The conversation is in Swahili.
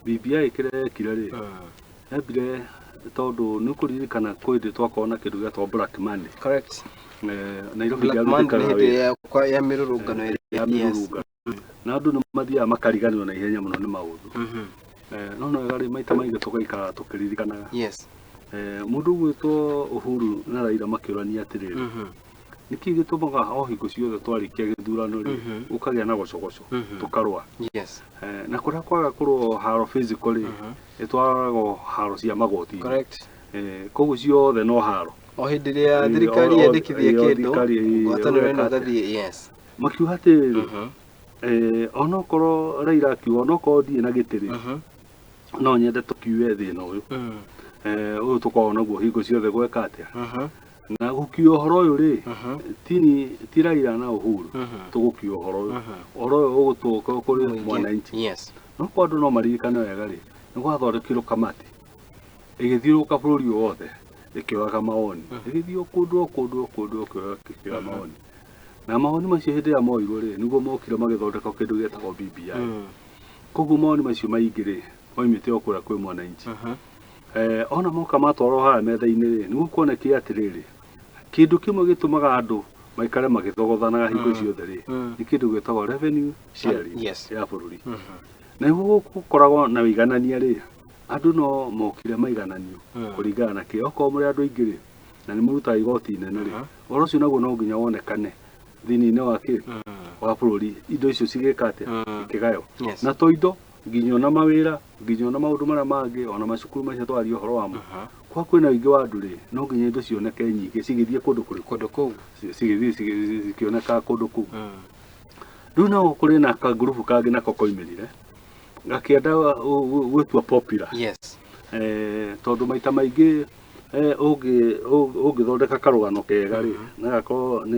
BBI kirekire rĩ yambire tondu nĩ kũririkana kwĩndĩ twakorwo na kĩndũ gĩatagwo black money. Correct. Nairobi ya mĩrũrũngano na andũ nĩ mathiaga makariganĩrwo na ihenya mũno nĩ maũndũ. No wega rĩ maita maingĩ tũgaikara tũkĩririkanaga. Yes. Mũndũ ũgwĩtwo Uhuru na Raila makĩũrania atĩrĩrĩ, nĩkĩ gĩtũmaga o hingo ciothe twarĩkia gĩthurano rĩ ũkagĩa na gocogoco tũkarũa. Yes. Na kũrĩa kwaga kũrũa haro physical rĩ ĩtwaragwo haro cia magoti. Correct. Koguo ciothe no haro. O hĩndĩ ĩrĩa thirikari yendekithia kĩndũ ngwatanĩro ĩno ĩgathiĩ. Yes. Makiuga atĩrĩrĩ onokorwo Raila akiuga onokorwo ndirĩ na gĩtĩ rĩ no nyende tũkiue thĩna ũyũ ũyũ tũkoragwo naguo hingo ciothe gweka atĩa. Na gũkiua ũhoro ũyũ rĩ ti Raila na Uhuru tũgũkiua ũhoro ũyũ. Ũhoro ũyũ ũgũtũũka kũrĩ mwananchi. No kwa andũ no maririkane wega rĩ nĩ gwathondekirwo kamati ĩgĩthiũrũrũka bũrũri wothe ĩkĩoyaga mawoni, ĩgĩthiĩ kũndũ ĩkĩoyaga mawoni. Na mawoni macio hĩndĩ ĩrĩa moirwo rĩ nĩguo mokire magĩthondeka kĩndũ gĩtagwo BBI. Koguo mawoni macio maingĩ rĩ moimĩte o kũrĩa kwĩ mwananchi. Ona moka matwarwo harĩa metha-inĩ rĩ nĩguo kuonekire atĩrĩrĩ kĩndũ kĩmwe gĩtũmaga andũ maikare magĩthogothanaga hingo ciothe rĩ nĩ kĩndũ gĩtagwo revenue sharing ya bũrũri. Na nĩguo gũkoragwo na ũiganania rĩ andũ no mokire maigananio kũringana na kĩ okorwo mũrĩ andũ aingĩ rĩ na nĩ mũrutaga igoti inene rĩ ũhoro ũcio naguo no nginya wonekane thĩinĩ wa kĩ wa bũrũri indo icio cigĩka atĩa ikĩgayo na to indo nginya ona mawĩra nginya ona maũndũ marĩa mangĩ ona macukuru macio twaria ũhoro wamo. Kwa kwĩna ũingĩ wa andũ rĩ no nginya indo cioneke nyingĩ cigĩthiĩ kũndũ kũu cigĩthiĩ cikĩoneka kũndũ kũu. Rĩu no kũrĩ na kagrupu kangĩ nako koimĩrire gakĩenda gwĩtua popular. Tondũ maita maingĩ ũngĩthondeka karũgano kega rĩ na gakorwo